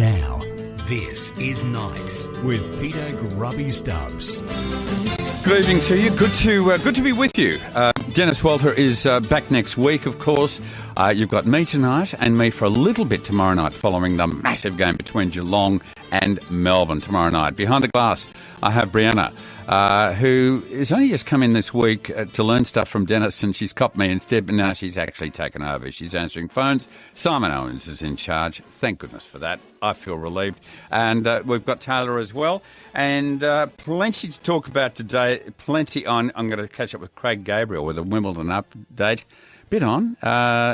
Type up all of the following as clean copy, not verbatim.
now, this is Nights with Peter Grubby Stubbs. Good evening to you. Good to be with you. Dennis Walter is back next week, of course. You've got me tonight and me for a little bit tomorrow night following the massive game between Geelong and Melbourne tomorrow night. Behind the glass, I have Brianna, who has only just come in this week to learn stuff from Dennis, and she's copped me instead, but now she's actually taken over. She's answering phones. Simon Owens is in charge. Thank goodness for that. I feel relieved. And we've got Taylor as well. And plenty to talk about today. I'm going to catch up with Craig Gabriel with a Wimbledon update. Bit on.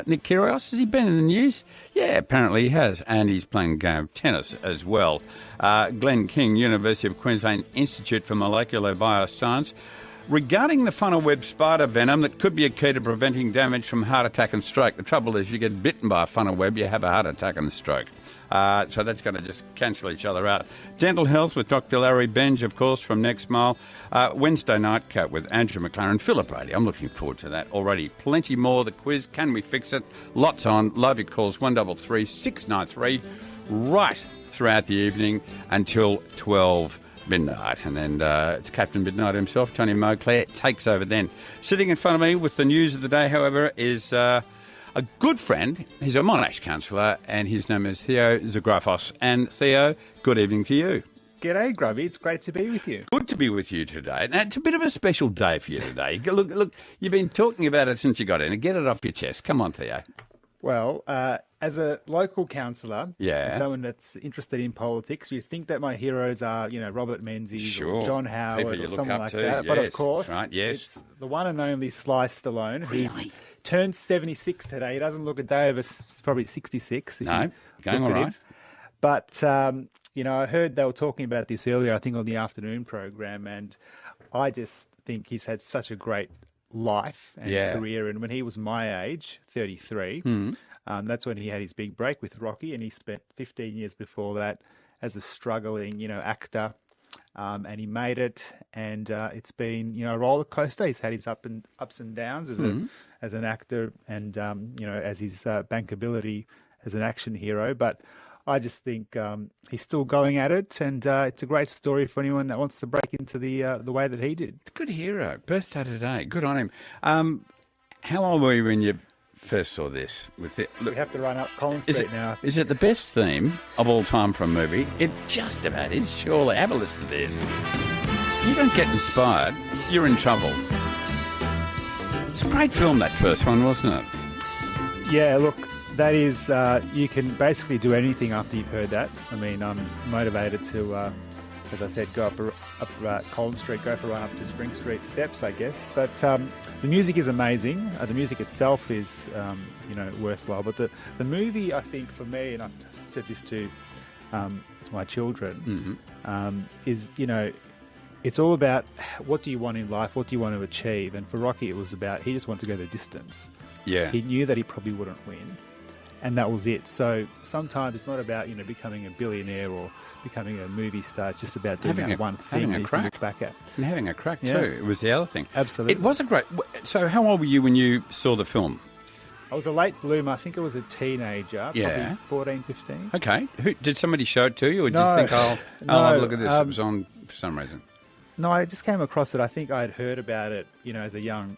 Nick Kyrgios, has he been in the news? Yeah, apparently he has. And he's playing a game of tennis as well. Glenn King, University of Queensland Institute for Molecular Bioscience. Regarding the funnel web spider venom that could be a key to preventing damage from heart attack and stroke. The trouble is, if you get bitten by a funnel web, you have a heart attack and a stroke. So that's going to just cancel each other out. Dental health with Dr. Larry Benge, of course, from Next Mile. Wednesday nightcap with Andrew McLaren, Philip Brady. I'm looking forward to that already. Plenty more. The quiz, can we fix it? Lots on. Love your calls, 133 693, right throughout the evening until 12 midnight. And then it's Captain Midnight himself, Tony Moclair, takes over then. Sitting in front of me with the news of the day, however, is a good friend. He's a Monash councillor, and his name is Theo Zagrafos. And Theo, good evening to you. G'day, Grubby. It's great to be with you. Good to be with you today. Now, it's a bit of a special day for you today. Look, you've been talking about it since you got in. Get it off your chest. Come on, Theo. Well, as a local councillor, yeah, someone that's interested in politics, you think that my heroes are, Robert Menzies sure. or John Howard or someone like that. Yes. But of course, right, yes. It's the one and only Sly Stallone. Really? He's turned 76 today. He doesn't look a day over probably 66. No, going all right. But, I heard they were talking about this earlier, I think on the afternoon program, and I just think he's had such a great life and career. And when he was my age, 33, that's when he had his big break with Rocky, and he spent 15 years before that as a struggling, actor. And he made it, and it's been, a roller coaster. He's had his ups and downs as an actor, and as his bankability as an action hero. But I just think he's still going at it, and it's a great story for anyone that wants to break into the way that he did. Good hero, birthday today. Good on him. How old were you when you first saw this? We have to run up Collins Street now. Is it the best theme of all time for a movie? It just about is, surely. Have a listen to this. If you don't get inspired, you're in trouble. It's a great film, that first one, wasn't it? Yeah, look, that is, you can basically do anything after you've heard that. I mean, I'm motivated to, as I said, go up Collins Street, go for a run up to Spring Street steps, I guess. But the music is amazing. The music itself is, worthwhile. But the movie, I think, for me, and I've said this to my children, is, it's all about what do you want in life, what do you want to achieve. And for Rocky, it was about he just wanted to go the distance. Yeah. He knew that he probably wouldn't win. And that was it. So sometimes it's not about, becoming a billionaire or becoming a movie star. It's just about doing that one thing that you can look back at. And having a crack too. It was the other thing. Absolutely. It was a great... So how old were you when you saw the film? I was a late bloomer. I think I was a teenager, probably 14, 15. Okay. Did somebody show it to you, or did you think, I'll have a look at this? It was on for some reason. No, I just came across it. I think I had heard about it, as a young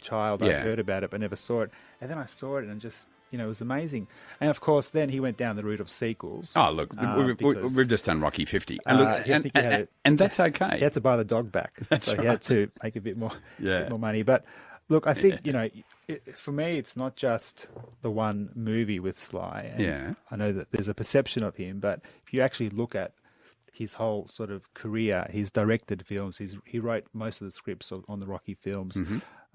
child. I heard about it, but never saw it. And then I saw it and just... it was amazing. And, of course, then he went down the route of sequels. Oh, look, we've just done Rocky 50. And that's okay. He had to buy the dog back. So he had to make a bit more money. But, look, I think, for me, it's not just the one movie with Sly. And I know that there's a perception of him, but if you actually look at his whole sort of career, he's directed films. He wrote most of the scripts on the Rocky films.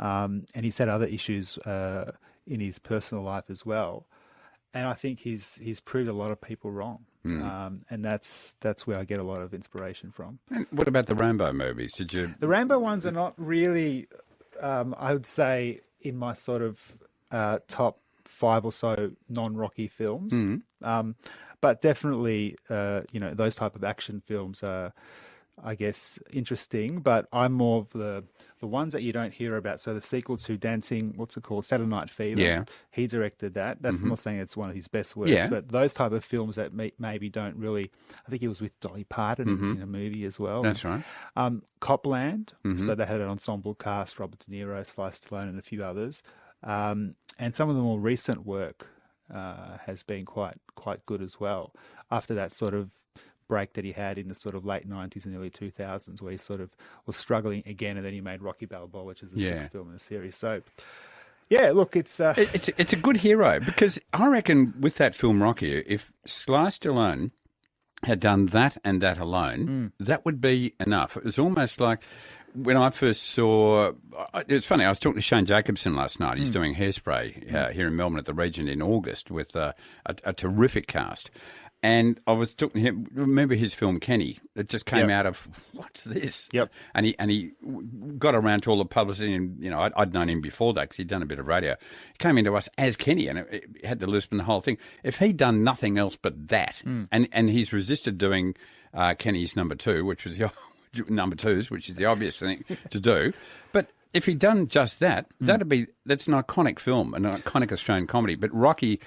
And he's had other issues in his personal life as well, and I think he's proved a lot of people wrong, and that's where I get a lot of inspiration from. And what about the Rambo movies? The Rambo ones are not really, I would say, in my sort of top 5 or so non-Rocky films, but definitely, those type of action films are I guess, interesting, but I'm more of the ones that you don't hear about. So the sequel to Dancing, what's it called, Saturday Night Fever. Yeah. He directed that. That's I'm not saying it's one of his best works, Yeah. but those type of films that maybe don't really. I think he was with Dolly Parton in a movie as well. That's right. Copland. So they had an ensemble cast: Robert De Niro, Sly Stallone, and a few others. And some of the more recent work has been quite good as well. After that sort of break that he had in the sort of late 90s and early 2000s, where he sort of was struggling again, and then he made Rocky Balboa, which is the sixth film in the series. So, yeah, look, it's a good hero, because I reckon with that film Rocky, if Sly Stallone had done that and that alone, that would be enough. It was almost like when I first saw, it's funny, I was talking to Shane Jacobson last night. He's doing Hairspray here in Melbourne at the Regent in August with a terrific cast. And I was talking to him, remember his film Kenny? It just came out of, what's this? Yep. And he got around to all the publicity, and, you know, I'd known him before that because he'd done a bit of radio. He came into us as Kenny, and it had the lisp and the whole thing. If he'd done nothing else but that, and he's resisted doing Kenny's number two, which was the number twos, which is the obvious thing to do. But if he'd done just that, that's an iconic film, an iconic Australian comedy. But Rocky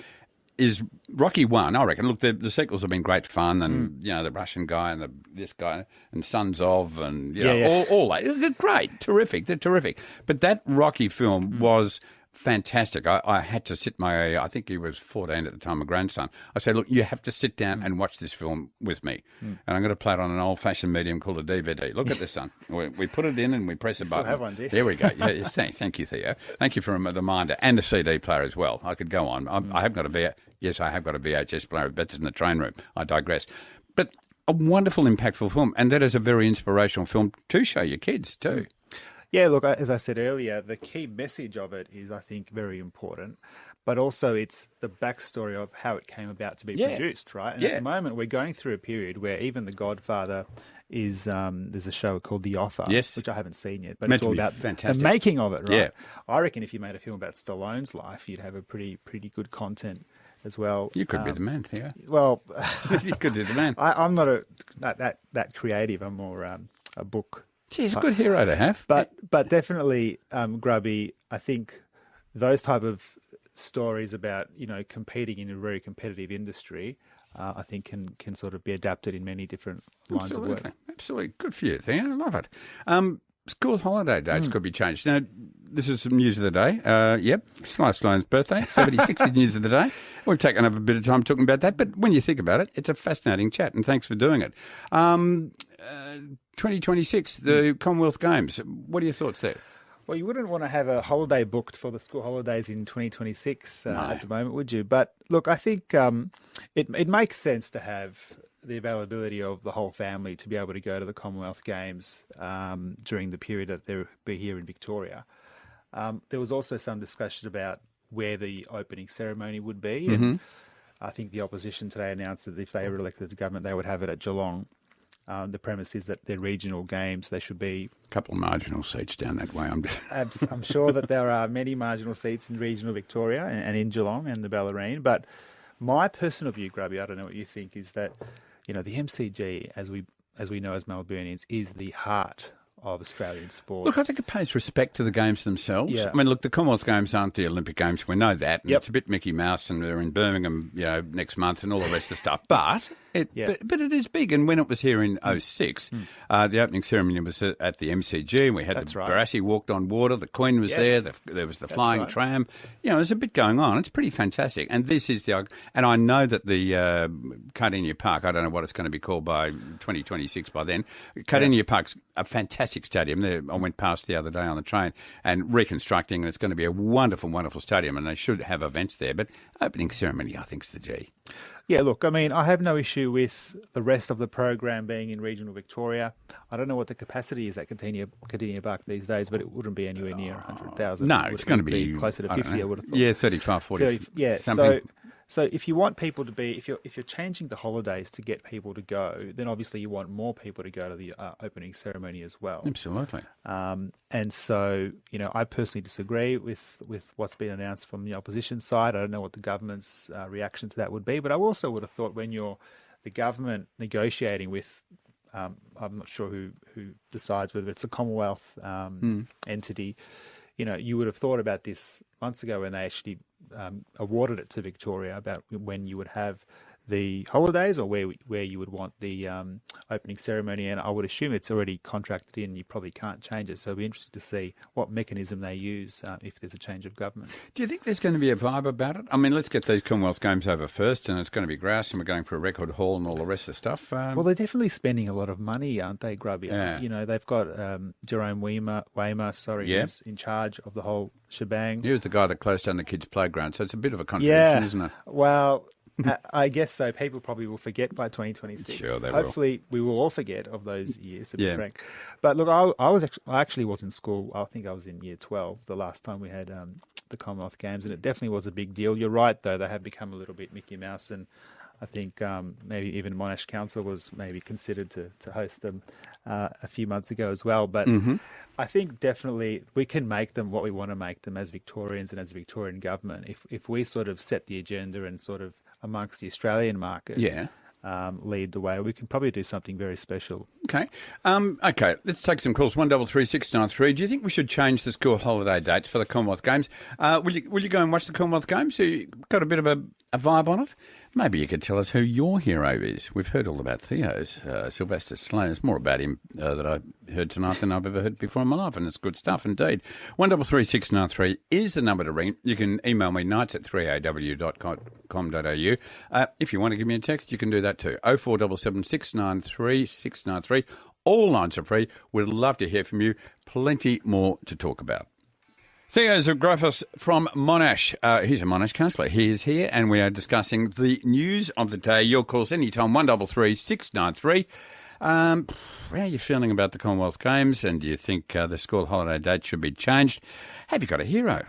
is Rocky 1, I reckon. Look, the sequels have been great fun, and you know, the Russian guy and this guy and Sons of, and you know, all that. They're great, terrific. They're terrific. But that Rocky film was fantastic. I had to sit I think he was 14 at the time, my grandson. I said, look, you have to sit down and watch this film with me. And I'm going to play it on an old-fashioned medium called a DVD. Look at this, son. We put it in and we press a button. Still have one, do you? There we go. Yes, thank you, Theo. Thank you for the reminder. And a CD player as well. I could go on. I have got a VHS player. That's in the train room. I digress. But a wonderful, impactful film. And that is a very inspirational film to show your kids too. Yeah, look, as I said earlier, the key message of it is, I think, very important. But also it's the backstory of how it came about to be produced, right? And at the moment, we're going through a period where even The Godfather is, there's a show called The Offer, which I haven't seen yet, but it's all about the making of it, right? Yeah. I reckon if you made a film about Stallone's life, you'd have a pretty good content as well. You could be the man, Theo. Well, you could be the man. I'm not that creative. I'm more a book. Gee, he's a good hero to have. But definitely, Grubby, I think those type of stories about, you know, competing in a very competitive industry, I think can sort of be adapted in many different lines of work. Absolutely. Good for you, Theo. I love it. School holiday dates could be changed. Now, this is some news of the day. Sly Stallone's birthday, 76 news of the day. We've taken up a bit of time talking about that, but when you think about it, it's a fascinating chat, and thanks for doing it. 2026, the Commonwealth Games. What are your thoughts there? Well, you wouldn't want to have a holiday booked for the school holidays in 2026 at the moment, would you? But look, I think it makes sense to have the availability of the whole family to be able to go to the Commonwealth Games during the period that they'll be here in Victoria. There was also some discussion about where the opening ceremony would be. And I think the opposition today announced that if they were elected to government, they would have it at Geelong. The premise is that they're regional games. They should be a couple of marginal seats down that way. I'm sure that there are many marginal seats in regional Victoria and in Geelong and the Bellarine. But my personal view, Grubby, I don't know what you think, is that, you know, the MCG, as we know as Melburnians, is the heart of Australian sport. Look, I think it pays respect to the games themselves. Yeah. I mean, look, the Commonwealth Games aren't the Olympic Games. We know that. And it's a bit Mickey Mouse, and they're in Birmingham, you know, next month and all the rest of the stuff. But it is big. And when it was here in 2006, the opening ceremony was at the MCG, and we had Barassi walked on water. The Queen was there. There was the flying tram. You know, there's a bit going on. It's pretty fantastic. And this is and I know that the Cardinia Park, I don't know what it's going to be called by 2026 by then. Cardinia Park's a fantastic stadium. I went past the other day on the train and reconstructing, and it's going to be a wonderful, wonderful stadium, and they should have events there. But opening ceremony, I think, is the G. Yeah, look, I mean, I have no issue with the rest of the program being in regional Victoria. I don't know what the capacity is at Cardinia Park these days, but it wouldn't be anywhere near 100,000. No, it's going to be closer to 50, I would have thought. Yeah, 35, 40. Something. So if you want people to be, if you're changing the holidays to get people to go, then obviously you want more people to go to the opening ceremony as well. Absolutely. And so, you know, I personally disagree with what's been announced from the opposition side. I don't know what the government's reaction to that would be, but I also would have thought when you're the government negotiating with I'm not sure who decides whether it's a Commonwealth entity. You know, you would have thought about this months ago when they actually awarded it to Victoria, about when you would have the holidays or where you would want the opening ceremony, and I would assume it's already contracted in. You probably can't change it, so it'll be interesting to see what mechanism they use if there's a change of government. Do you think there's going to be a vibe about it? I mean, let's get these Commonwealth Games over first, and it's going to be grass, and we're going for a record hall and all the rest of the stuff. Well, they're definitely spending a lot of money, aren't they, Grubby? Yeah. You know, they've got Jerome Weymouth, who's in charge of the whole shebang. He was the guy that closed down the kids' playground, so it's a bit of a contradiction, isn't it? Well, I guess so. People probably will forget by 2026. Sure, they Hopefully, we will all forget of those years, to be frank. But look, I actually was in school. I think I was in year 12 the last time we had the Commonwealth Games, and it definitely was a big deal. You're right, though; they have become a little bit Mickey Mouse, and I think maybe even Monash Council was maybe considered to host them a few months ago as well. But I think definitely we can make them what we want to make them as Victorians and as a Victorian government. If we sort of set the agenda and sort of amongst the Australian market, lead the way, we can probably do something very special. Okay. Okay, let's take some calls. 133693. Do you think we should change the school holiday dates for the Commonwealth Games? Will you go and watch the Commonwealth Games? So you got a bit of a vibe on it? Maybe you could tell us who your hero is. We've heard all about Theo's, Sylvester Stallone. It's more about him that I heard tonight than I've ever heard before in my life, and it's good stuff indeed. 133693 is the number to ring. You can email me, nights@3aw.com.au. If you want to give me a text, you can do that too. 0477 693 693. All lines are free. We'd love to hear from you. Plenty more to talk about. Theo Zagropoulos from Monash. He's a Monash councillor. He is here, and we are discussing the news of the day. Your calls anytime, 133693. 693. How are you feeling about the Commonwealth Games, and do you think the school holiday date should be changed? Have you got a hero?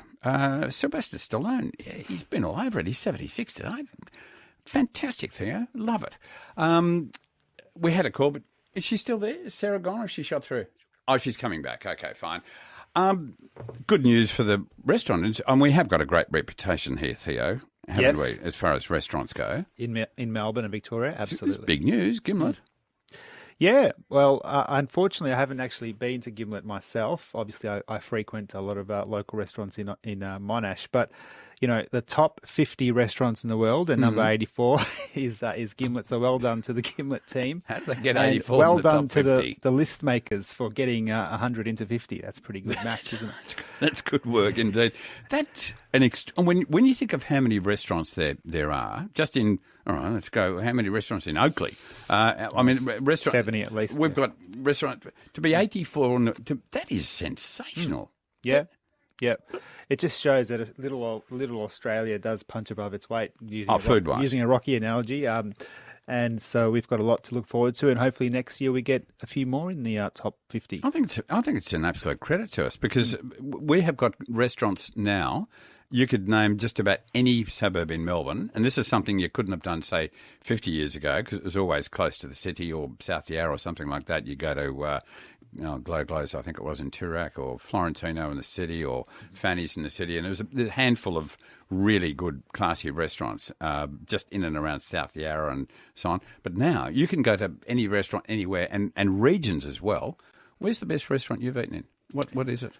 Sylvester Stallone. He's been all over it. He's 76 today. Fantastic, Theo. Love it. We had a call, but is she still there? Is Sarah gone, or is she shot through? Oh, she's coming back. Okay, fine. Good news for the restaurants, and we have got a great reputation here, Theo, haven't we, as far as restaurants go? In Melbourne and Victoria, absolutely. It's big news, Gimlet. Yeah, well, unfortunately, I haven't actually been to Gimlet myself. Obviously, I frequent a lot of local restaurants in Monash, but you know, the top 50 restaurants in the world, and number 84 is Gimlet. So well done to the Gimlet team. How did they get 84? Well in the done top 50? to the list makers for getting 100 into 50. That's pretty good match, isn't it? That's good work indeed. That's when you think of how many restaurants there are, just in, all right, let's go. How many restaurants in Oakley? I mean, 70 at least. We've got restaurant to be 84. That is sensational. Yeah. Yeah, it just shows that little Australia does punch above its weight using a Rocky analogy. And so we've got a lot to look forward to, and hopefully next year we get a few more in the top 50. I think it's an absolute credit to us, because we have got restaurants now. You could name just about any suburb in Melbourne, and this is something you couldn't have done, say, 50 years ago, because it was always close to the city or South Yarra or something like that. You go to Glows, I think it was, in Toorak, or Florentino in the city, or Fanny's in the city, and there's a handful of really good, classy restaurants just in and around South Yarra and so on. But now you can go to any restaurant anywhere, and regions as well. Where's the best restaurant you've eaten in? What is it?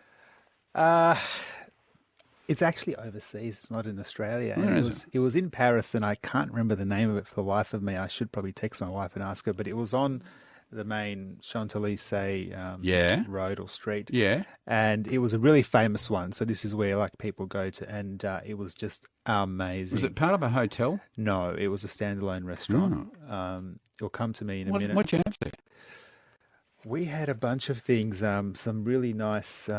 It's actually overseas. It's not in Australia. Where is it was in Paris, and I can't remember the name of it for the life of me. I should probably text my wife and ask her, but it was on the main Champs-Élysées road or street. Yeah. And it was a really famous one. So this is where people go to, and it was just amazing. Was it part of a hotel? No, it was a standalone restaurant. It'll come to me in a minute. What'd you have there? We had a bunch of things, some really nice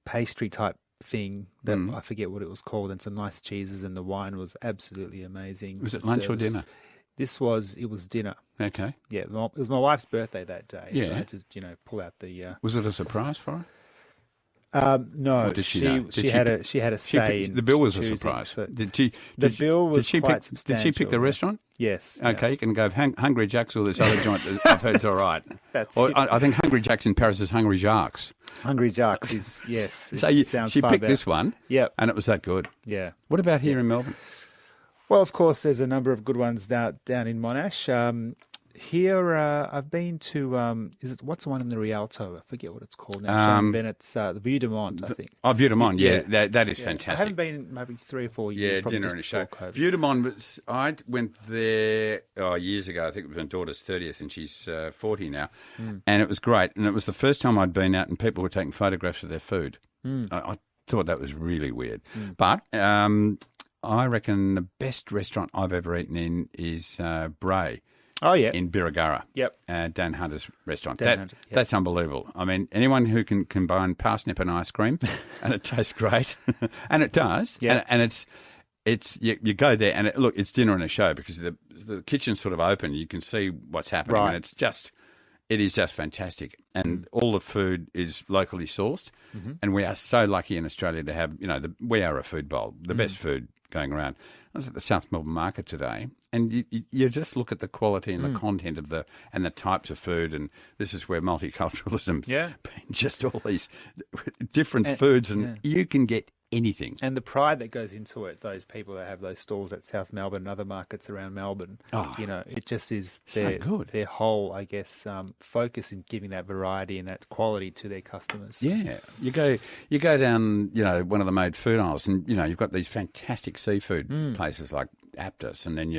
pastry type thing that I forget what it was called, and some nice cheeses, and the wine was absolutely amazing. Was it lunch or dinner? It was dinner. Okay. Yeah, it was my wife's birthday that day, so I had to pull out the. Was it a surprise for her? No, did she know? She had a say. The bill was a surprise. So the bill was quite substantial. Did she pick the restaurant? Yes. Okay, you can go Hungry Jack's or this other joint. I've heard it's all right. I think Hungry Jack's in Paris is Hungry Jacques. Hungry Jacques is, yes. So she picked this one, and it was that good. Yeah. What about here in Melbourne? Well, of course, there's a number of good ones down in Monash. Here, I've been to, what's the one in the Rialto? I forget what it's called now. Sean Bennett's, the Vue de Monde, I think. Oh, Vue de Monde, Yeah. that is I fantastic. haven't been in maybe 3 or 4 years. Yeah, probably dinner just and a show. before COVID. Vue de Monde, I went there years ago. I think it was my daughter's 30th, and she's 40 now. And it was great. And it was the first time I'd been out and people were taking photographs of their food. I thought that was really weird. But I reckon the best restaurant I've ever eaten in is Bray. Oh, yeah. In Birregurra. Yep. Dan Hunter's restaurant. Hunter, yep. That's unbelievable. I mean, anyone who can combine parsnip and ice cream, and it tastes great, and it does, Yeah. and it's you go there, and it's dinner and a show because the kitchen's sort of open. You can see what's happening, Right. and it is just fantastic. And all the food is locally sourced, and we are so lucky in Australia to have, we are a food bowl, the best food going around. I was at the South Melbourne Market today, and you just look at the quality and the content of and the types of food, and this is where multiculturalism, been just all these different foods, and you can get anything. And the pride that goes into it, those people that have those stalls at South Melbourne and other markets around Melbourne, it just is good. Their whole, I guess, focus in giving that variety and that quality to their customers. Yeah, you go down, one of the made food aisles, and you've got these fantastic seafood places like Aptus, and then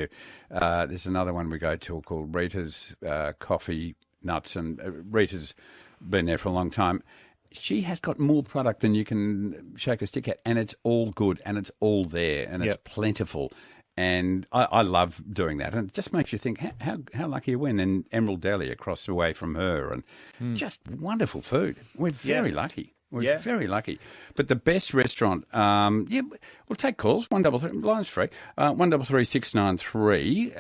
there's another one we go to called Rita's Coffee Nuts, and Rita's been there for a long time. She has got more product than you can shake a stick at, and it's all good, and it's all there, and it's plentiful. And I love doing that, and it just makes you think, how lucky are we? And then Emerald Deli across the way from her, and just wonderful food. We're very lucky. We're very lucky. But the best restaurant, we'll take calls, 133, line's free, 133693.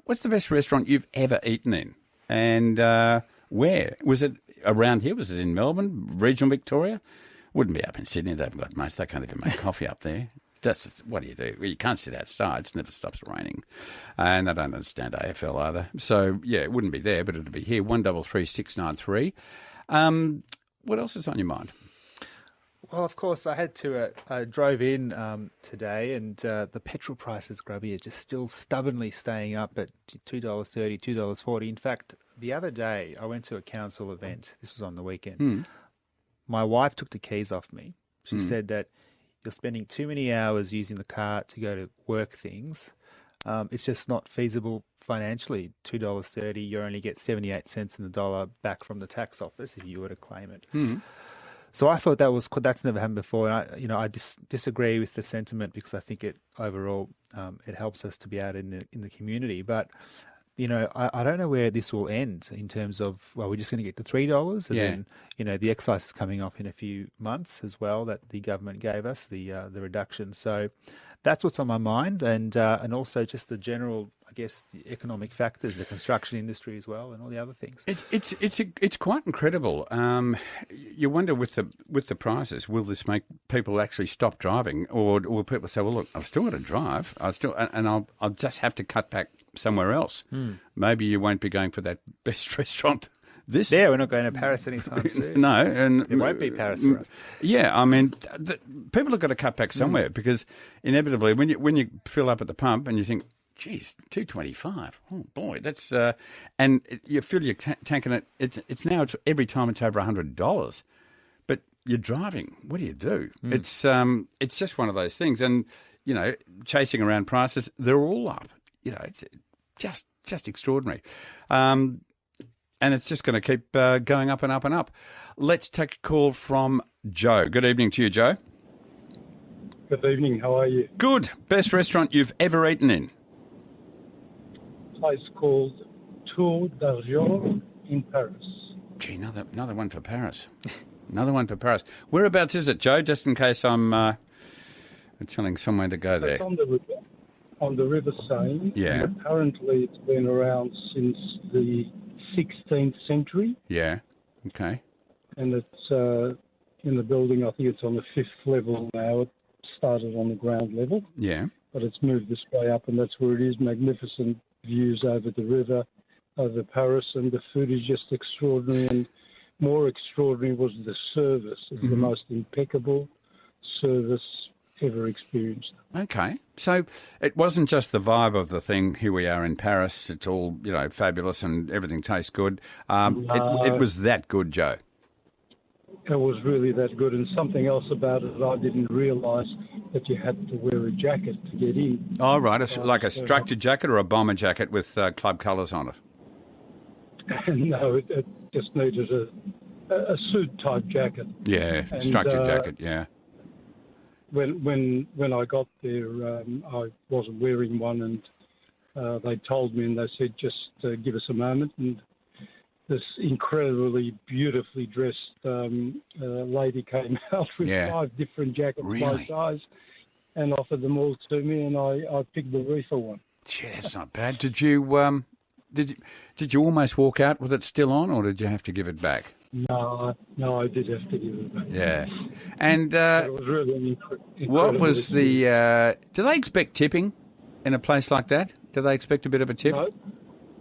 What's the best restaurant you've ever eaten in? And where? Was it around here? Was it in Melbourne, regional Victoria? Wouldn't be up in Sydney. They haven't got much. They can't even make coffee up there. What do you do? Well, you can't sit outside. It never stops raining. And they don't understand AFL either. So, it wouldn't be there, but it would be here, 133693. What else is on your mind? Well, of course, I had to. I drove in today, and the petrol prices, Grubby, are just still stubbornly staying up at $2.30, $2.40. In fact, the other day, I went to a council event. This was on the weekend. My wife took the keys off me. She said that you're spending too many hours using the car to go to work things. It's just not feasible financially. $2.30, you only get 78 cents in the dollar back from the tax office if you were to claim it. So I thought that's never happened before. And I disagree with the sentiment because I think it overall it helps us to be out in the community. But I don't know where this will end in terms of, we're just going to get to $3, and then the excise is coming off in a few months as well that the government gave us the reduction. So that's what's on my mind, and also just the general, I guess, the economic factors, the construction industry as well, and all the other things. It's quite incredible. You wonder with the prices, will this make people actually stop driving, or will people say, well, look, I've still got to drive, I'll just have to cut back somewhere else. Maybe you won't be going for that best restaurant. We're not going to Paris anytime soon. No, and it won't be Paris for us. Yeah, I mean, people have got to cut back somewhere because inevitably, when you fill up at the pump and you think, geez, $2.25. Oh boy, that's and you fill your tank and it's now every time it's over $100. But you're driving. What do you do? It's just one of those things, and chasing around prices, they're all up. It's just extraordinary. And it's just going to keep going up and up and up. Let's take a call from Joe. Good evening to you, Joe. Good evening. How are you? Good. Best restaurant you've ever eaten in? Place called Tour d'Argent in Paris. Gee, another one for Paris. Another one for Paris. Whereabouts is it, Joe? Just in case I'm telling someone to go there. It's on the River Seine. Yeah. And apparently, it's been around since the 16th century. Yeah. Okay. And it's in the building. I think it's on the 5th level now. It started on the ground level. Yeah. But it's moved this way up, and that's where it is. Magnificent views over the river, over Paris, and the food is just extraordinary. And more extraordinary was the service. It's the most impeccable service ever experienced. Okay. So it wasn't just the vibe of the thing. Here we are in Paris. It's all, fabulous and everything tastes good. It was that good, Joe. It was really that good, and something else about it, I didn't realise that you had to wear a jacket to get in. Oh, right. Like a structured jacket or a bomber jacket with club colours on it? No, it just needed a suit-type jacket. Yeah, And, structured jacket, yeah. When I got there, I wasn't wearing one, and they told me, and they said, just give us a moment. And this incredibly beautifully dressed lady came out with 5 different jackets my size and offered them all to me, and I picked the reefer one. Gee, that's not bad. Did you did you almost walk out with it still on, or did you have to give it back? No, I did have to give it back. Yeah. And it was really an what was the... do they expect tipping in a place like that? Do they expect a bit of a tip? No.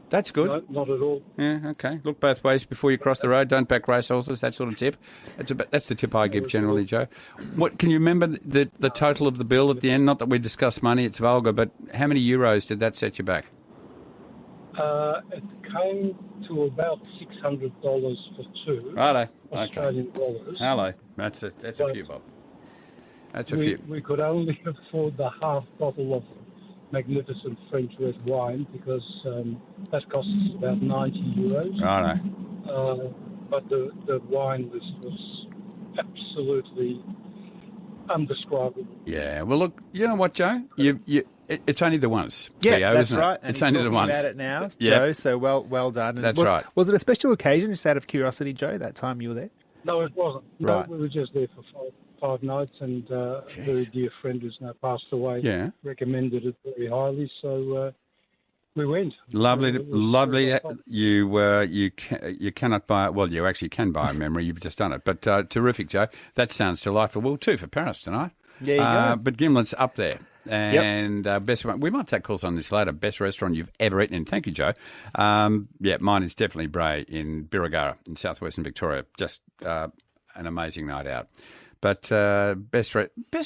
That's good. No, not at all. Yeah, okay. Look both ways before you cross the road. Don't back racehorses, that sort of tip. That's the tip I give generally, Joe. What can you remember the total of the bill at the end? Not that we discuss money, it's vulgar, but how many euros did that set you back? It came to about $600 for 2 Righto. Australian dollars. Hello. That's a few bob. That's a few. We could only afford the half bottle of magnificent French red wine because that costs us about 90 euros. Righto. But the wine was absolutely undescribable. Yeah. Well, look, you know what, Joe? It's only the once. Yeah, Theo, that's isn't right. It? And It's he's only the talking once. about it now, Yeah. Joe. So well done. And That's was, right. Was it a special occasion, just out of curiosity, Joe, that time you were there? No, it wasn't. Right. No, we were just there for five nights, and a very dear friend who's now passed away recommended it very highly, so we went. Lovely, It was lovely. very fun. You cannot buy it. Well, you actually can buy a memory. You've just done it. But terrific, Joe. That sounds delightful. Well, 2 for Paris tonight. There you go. But Gimlet's up there. And best one. We might take calls on this later. Best restaurant you've ever eaten in. Thank you, Joe. Mine is definitely Bray in Birregurra in southwestern Victoria. Just an amazing night out. But best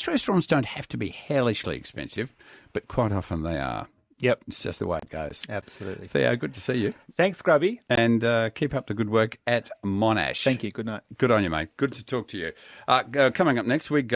restaurants don't have to be hellishly expensive, but quite often they are. Yep. It's just the way it goes. Absolutely. Theo, good to see you. Thanks, Grubby. And keep up the good work at Monash. Thank you. Good night. Good on you, mate. Good to talk to you. Coming up next week.